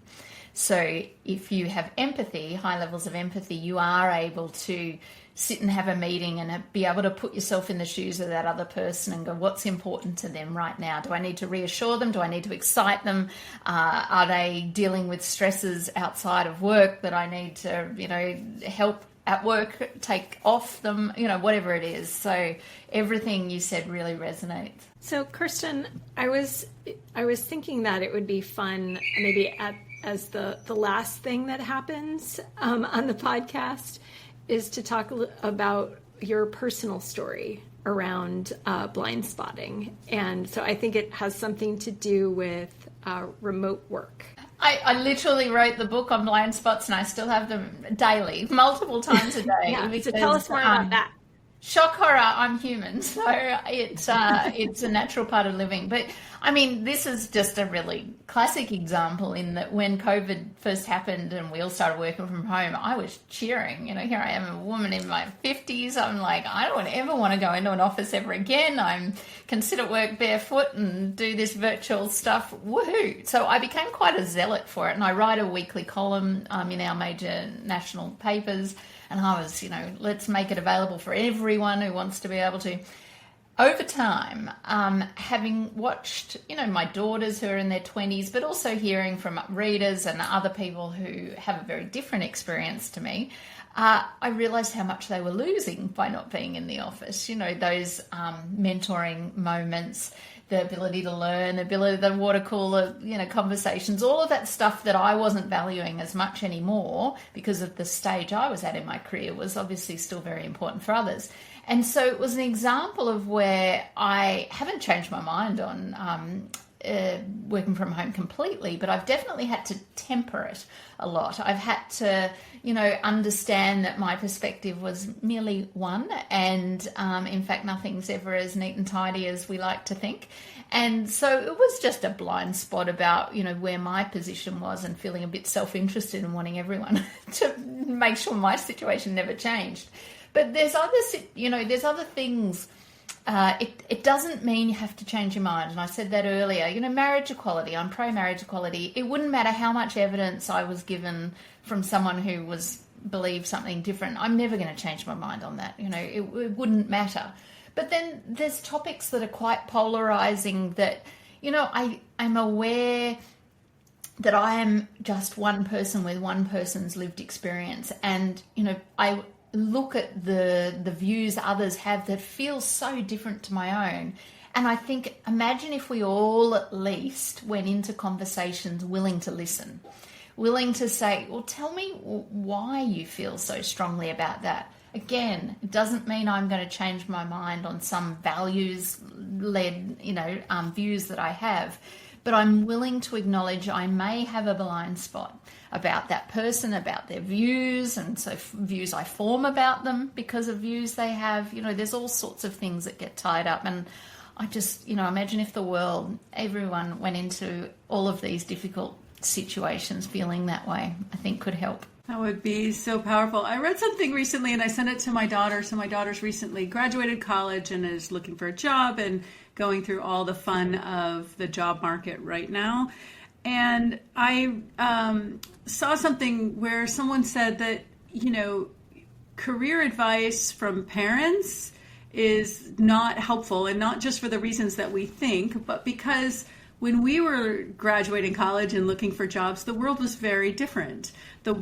So if you have empathy, high levels of empathy, you are able to sit and have a meeting and be able to put yourself in the shoes of that other person and go, what's important to them right now? Do I need to reassure them? Do I need to excite them? Are they dealing with stresses outside of work that I need to, help at work, take off them, whatever it is. So everything you said really resonates. So Kirstin, I was thinking that it would be fun, maybe as the last thing that happens on the podcast, is to talk about your personal story around blind spotting. And so I think it has something to do with remote work. I literally wrote the book on blind spots, and I still have them daily, multiple times a day. Yeah, because, so tell us more about that. Shock horror, I'm human, so it's a natural part of living. But I mean, this is just a really classic example in that when COVID first happened and we all started working from home, I was cheering. You know, here I am, a woman in my 50s. I'm like, I don't ever want to go into an office ever again. I can sit at work barefoot and do this virtual stuff. Woohoo. So I became quite a zealot for it. And I write a weekly column in our major national papers. And I was, you know, let's make it available for everyone who wants to be able to. Over time, having watched, you know, my daughters who are in their 20s, but also hearing from readers and other people who have a very different experience to me, I realised how much they were losing by not being in the office. You know, those mentoring moments, the ability to learn, the water cooler, you know, conversations, all of that stuff that I wasn't valuing as much anymore because of the stage I was at in my career was obviously still very important for others. And so it was an example of where I haven't changed my mind on working from home completely, but I've definitely had to temper it a lot. I've had to, you know, understand that my perspective was merely one, and in fact, nothing's ever as neat and tidy as we like to think. And so it was just a blind spot about, you know, where my position was and feeling a bit self-interested and wanting everyone to make sure my situation never changed. But there's other things. It doesn't mean you have to change your mind. And I said that earlier. You know, marriage equality, I'm pro-marriage equality. It wouldn't matter how much evidence I was given from someone who believed something different. I'm never going to change my mind on that. You know, it wouldn't matter. But then there's topics that are quite polarizing that, you know, I'm aware that I am just one person with one person's lived experience. And, you know, I look at the views others have that feel so different to my own. And I think, imagine if we all at least went into conversations willing to listen, willing to say, well, tell me why you feel so strongly about that. Again, it doesn't mean I'm going to change my mind on some values-led, you know, views that I have, but I'm willing to acknowledge I may have a blind spot about that person, about their views, and so views I form about them because of views they have. You know, there's all sorts of things that get tied up. And I just, you know, imagine if the world, everyone went into all of these difficult situations feeling that way, I think could help. That would be so powerful. I read something recently and I sent it to my daughter. So my daughter's recently graduated college and is looking for a job and going through all the fun of the job market right now. And I saw something where someone said that, you know, career advice from parents is not helpful, and not just for the reasons that we think, but because when we were graduating college and looking for jobs, the world was very different. The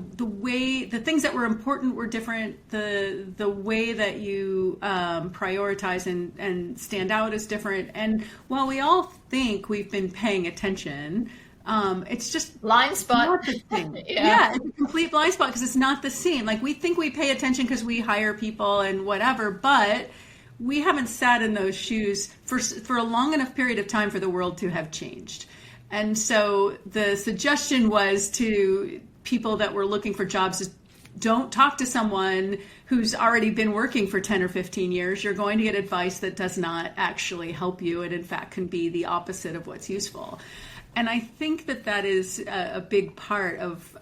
things that were important were different. The way that you prioritize and stand out is different. And while we all think we've been paying attention, it's just blind spot. Not the thing. Yeah, it's a complete blind spot because it's not the same. Like, we think we pay attention because we hire people and whatever, but we haven't sat in those shoes for a long enough period of time for the world to have changed. And so the suggestion was to people that were looking for jobs is, don't talk to someone who's already been working for 10 or 15 years. You're going to get advice that does not actually help you, and in fact can be the opposite of what's useful. And I think that is a big part of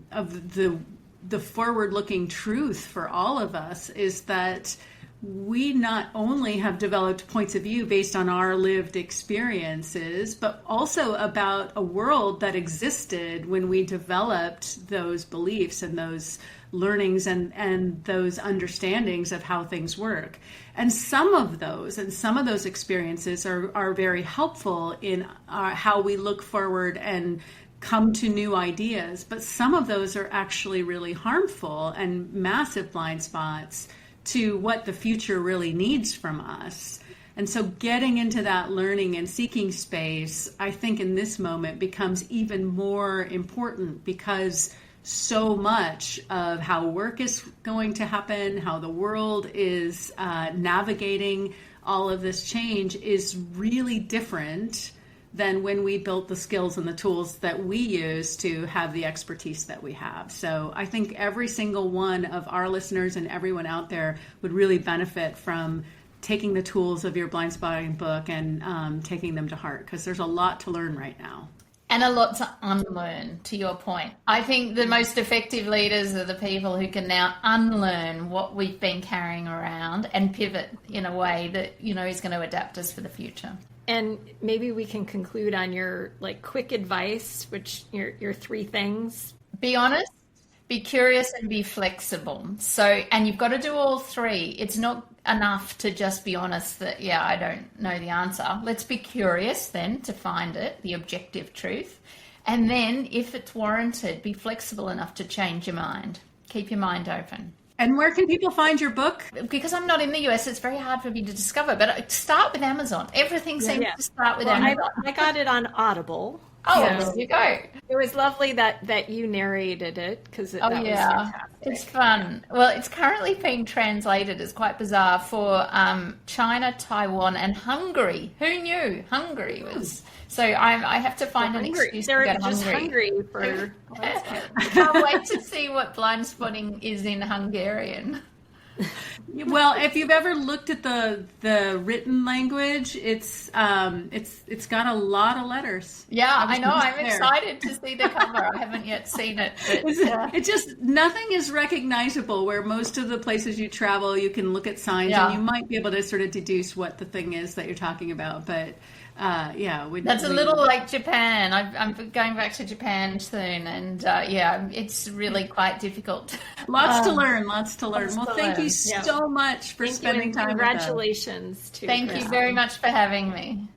the forward-looking truth for all of us, is that we not only have developed points of view based on our lived experiences, but also about a world that existed when we developed those beliefs and those learnings and those understandings of how things work. And some of those experiences are very helpful in how we look forward and come to new ideas. But some of those are actually really harmful and massive blind spots to what the future really needs from us. And so getting into that learning and seeking space, I think in this moment becomes even more important, because so much of how work is going to happen, how the world is navigating all of this change is really different than when we built the skills and the tools that we use to have the expertise that we have. So I think every single one of our listeners and everyone out there would really benefit from taking the tools of your blind spotting book and taking them to heart, because there's a lot to learn right now. And a lot to unlearn, to your point. I think the most effective leaders are the people who can now unlearn what we've been carrying around and pivot in a way that, is going to adapt us for the future. And maybe we can conclude on your quick advice, which your 3 things. Be honest, be curious, and be flexible. And you've got to do all 3. It's not enough to just be honest that, I don't know the answer. Let's be curious then to find it, the objective truth. And then if it's warranted, be flexible enough to change your mind. Keep your mind open. And where can people find your book? Because I'm not in the US, it's very hard for me to discover. But start with Amazon. Everything seems to start with Amazon. I got it on Audible. Oh, there you go. It was lovely that you narrated it, because that was fantastic. It's fun. Well, it's currently being translated. It's quite bizarre for China, Taiwan, and Hungary. Who knew Hungary was? So I have to find an excuse to go to just Hungary. for I can't wait to see what blind spotting is in Hungarian. Well, if you've ever looked at the written language, it's got a lot of letters. Yeah, I know. I'm excited to see the cover. I haven't yet seen it. But, It's just, nothing is recognizable, where most of the places you travel, you can look at signs and you might be able to sort of deduce what the thing is that you're talking about. But that's a little like Japan. I'm going back to Japan soon, and it's really quite difficult. Lots to learn. Well, thank you so much for spending time with us. Congratulations to Thank you very much for having me.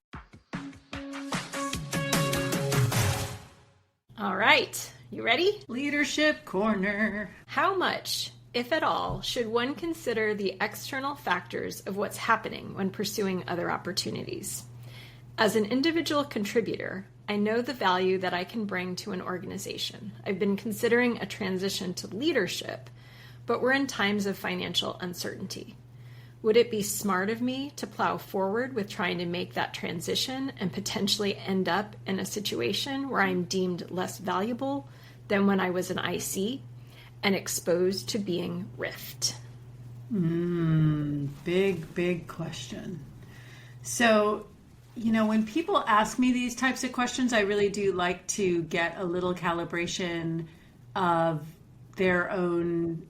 All right, you ready? Leadership Corner. How much, if at all, should one consider the external factors of what's happening when pursuing other opportunities? As an individual contributor, I know the value that I can bring to an organization. I've been considering a transition to leadership, but we're in times of financial uncertainty. Would it be smart of me to plow forward with trying to make that transition and potentially end up in a situation where I'm deemed less valuable than when I was an IC and exposed to being riffed? Big question. So, when people ask me these types of questions, I really do like to get a little calibration of their own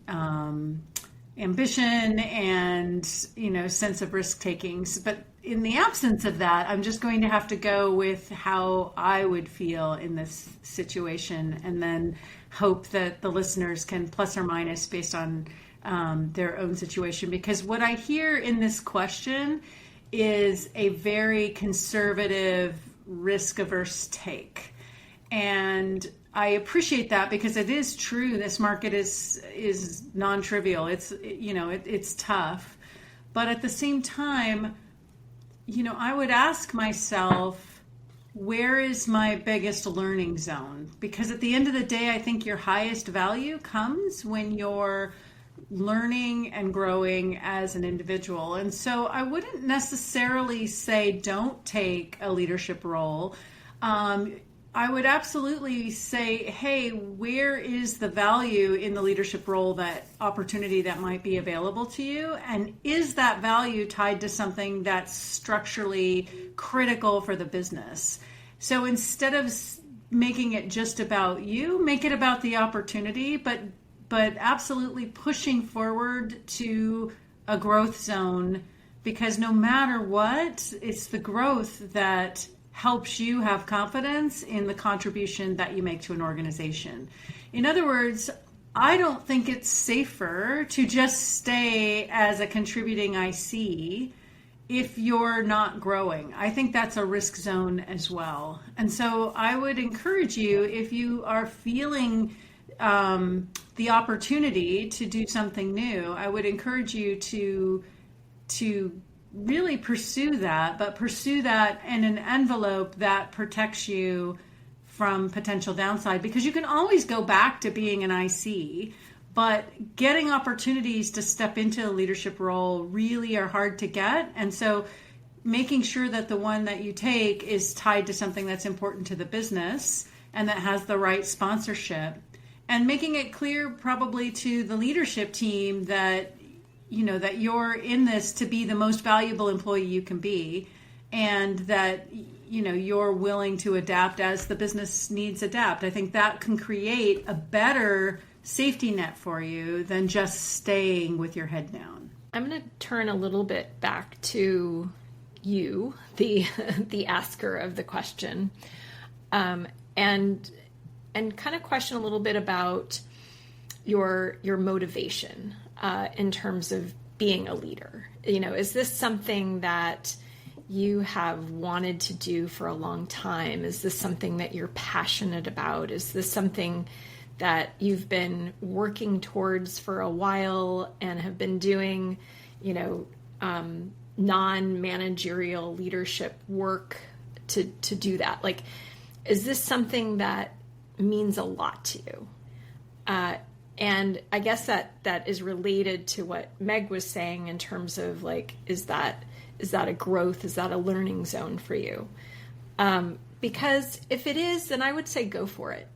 ambition and, sense of risk takings. But in the absence of that, I'm just going to have to go with how I would feel in this situation, and then hope that the listeners can plus or minus based on their own situation. Because what I hear in this question is a very conservative, risk-averse take. And I appreciate that, because it is true. This market is non-trivial. It's tough. But at the same time, I would ask myself, where is my biggest learning zone? Because at the end of the day, I think your highest value comes when you're learning and growing as an individual. And so I wouldn't necessarily say don't take a leadership role. I would absolutely say, hey, where is the value in the leadership role, that opportunity that might be available to you? And is that value tied to something that's structurally critical for the business? So instead of making it just about you, make it about the opportunity, but absolutely pushing forward to a growth zone, because no matter what, it's the growth that helps you have confidence in the contribution that you make to an organization. In other words, I don't think it's safer to just stay as a contributing IC if you're not growing. I think that's a risk zone as well. And so I would encourage you, if you are feeling the opportunity to do something new, I would encourage you to really pursue that, but pursue that in an envelope that protects you from potential downside, because you can always go back to being an IC, but getting opportunities to step into a leadership role really are hard to get. And so making sure that the one that you take is tied to something that's important to the business and that has the right sponsorship, and making it clear probably to the leadership team that that you're in this to be the most valuable employee you can be, and that you're willing to adapt as the business needs adapt. I think that can create a better safety net for you than just staying with your head down. I'm going to turn a little bit back to you, the asker of the question, and kind of question a little bit about your motivation in terms of being a leader. Is this something that you have wanted to do for a long time? Is this something that you're passionate about? Is this something that you've been working towards for a while and have been doing, non-managerial leadership work to do that? Like, is this something that means a lot to you? And I guess that is related to what Meg was saying in terms of like, is that a growth? Is that a learning zone for you? Because if it is, then I would say go for it.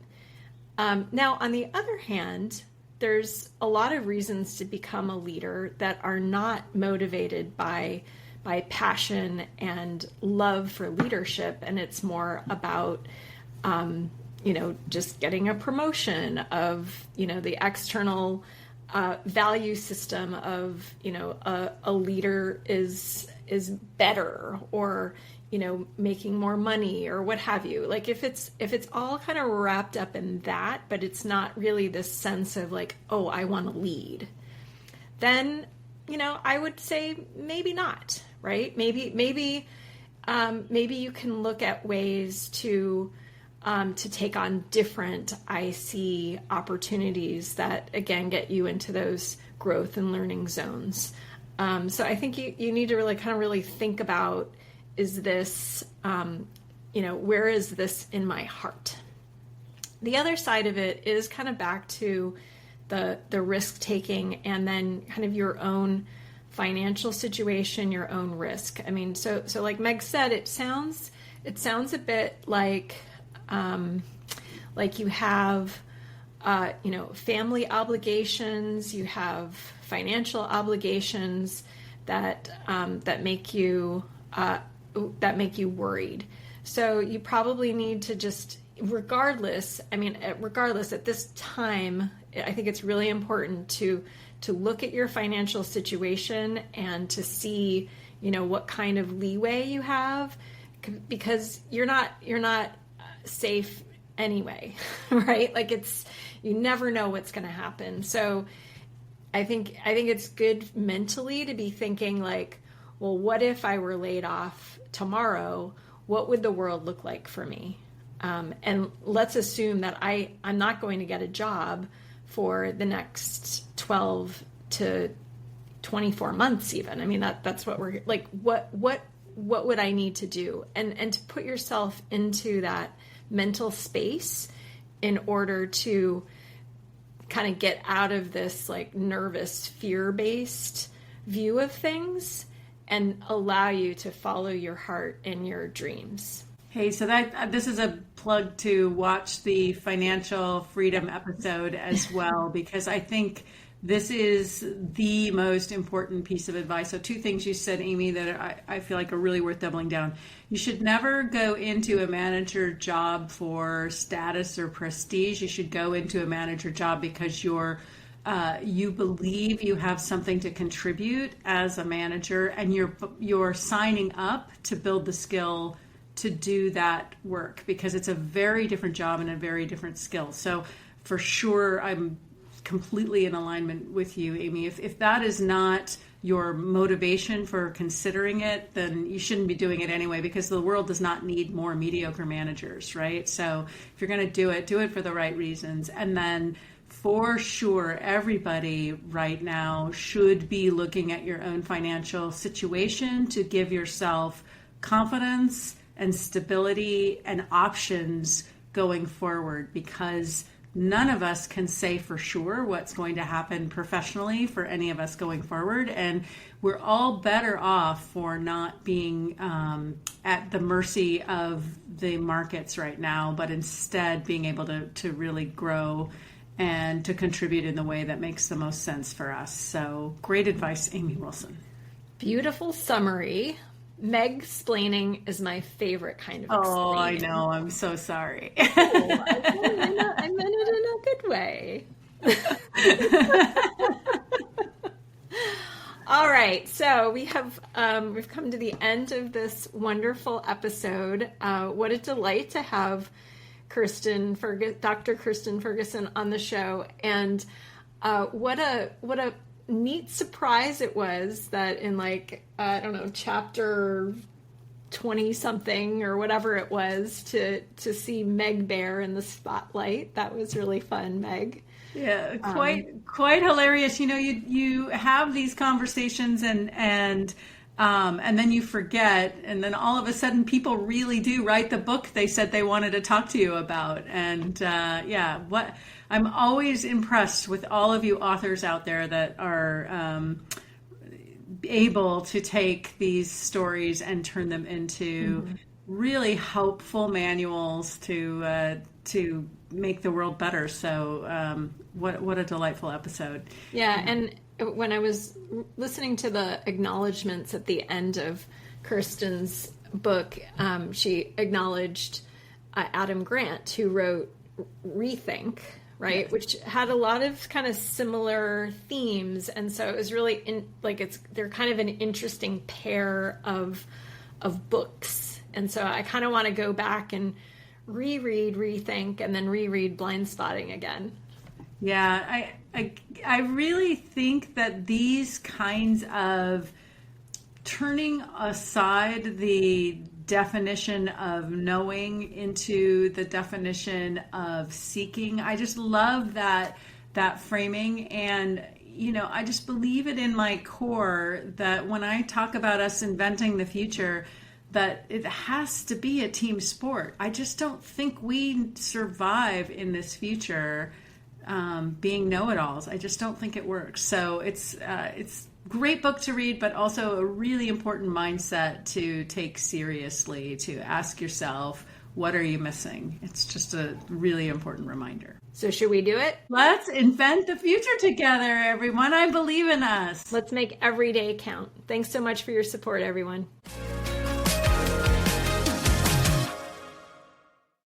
Now, on the other hand, there's a lot of reasons to become a leader that are not motivated by passion and love for leadership, and it's more about just getting a promotion of the external value system of a leader is better, or making more money, or what have you. Like if it's all kind of wrapped up in that, but it's not really this sense of like, oh, I want to lead, then I would say maybe not, right? Maybe you can look at ways to take on different IC opportunities that again get you into those growth and learning zones. So I think you need to really think about, is this, where is this in my heart? The other side of it is kind of back to the risk taking, and then kind of your own financial situation, your own risk. I mean, so like Meg said, it sounds a bit like you have, family obligations, you have financial obligations that make you worried. So you probably need to just, regardless at this time, I think it's really important to look at your financial situation and to see, what kind of leeway you have, because you're not safe anyway, right? Like you never know what's going to happen. So I think it's good mentally to be thinking like, well, what if I were laid off tomorrow? What would the world look like for me? And let's assume that I'm not going to get a job for the next 12 to 24 months even. I mean, that's what we're like, what would I need to do? And to put yourself into that mental space in order to kind of get out of this like nervous, fear-based view of things and allow you to follow your heart and your dreams. Hey, so this is a plug to watch the Financial Freedom episode as well, because I think this is the most important piece of advice. So 2 things you said, Amy, that I feel like are really worth doubling down. You should never go into a manager job for status or prestige. You should go into a manager job because you believe you have something to contribute as a manager, and you're signing up to build the skill to do that work, because it's a very different job and a very different skill. So for sure, I'm completely in alignment with you, Amy. If that is not your motivation for considering it, then you shouldn't be doing it anyway, because the world does not need more mediocre managers, right? So if you're going to do it for the right reasons. And then for sure, everybody right now should be looking at your own financial situation to give yourself confidence and stability and options going forward, because none of us can say for sure what's going to happen professionally for any of us going forward. And we're all better off for not being at the mercy of the markets right now, but instead being able to really grow and to contribute in the way that makes the most sense for us. So great advice, Amy Wilson. Beautiful summary. Meg-splaining is my favorite kind of explaining. Oh, I know. I'm so sorry. Oh, I meant it in a good way. All right, so we've come to the end of this wonderful episode. What a delight to have Dr. Kirstin Ferguson on the show, and what a neat surprise it was that in chapter 20 something or whatever it was to see Meg Bear in the spotlight. That was really fun, Meg. Yeah, quite hilarious. You have these conversations and then you forget, and then all of a sudden people really do write the book they said they wanted to talk to you about. And I'm always impressed with all of you authors out there that are able to take these stories and turn them into really helpful manuals to make the world better. So what a delightful episode. Yeah, and when I was listening to the acknowledgments at the end of Kirstin's book, she acknowledged Adam Grant, who wrote Rethink, right? Yes. Which had a lot of kind of similar themes. And so it was really they're kind of an interesting pair of books. And so I kind of want to go back and reread Rethink and then reread Blindspotting again. Yeah, I really think that these kinds of turning aside the definition of knowing into the definition of seeking, I just love that framing. And I just believe it in my core that when I talk about us inventing the future, that it has to be a team sport. I just don't think we survive in this future being know-it-alls. I just don't think it works. So it's great book to read, but also a really important mindset to take seriously, to ask yourself, what are you missing? It's just a really important reminder. So should we do it? Let's invent the future together, everyone. I believe in us. Let's make every day count. Thanks so much for your support, everyone.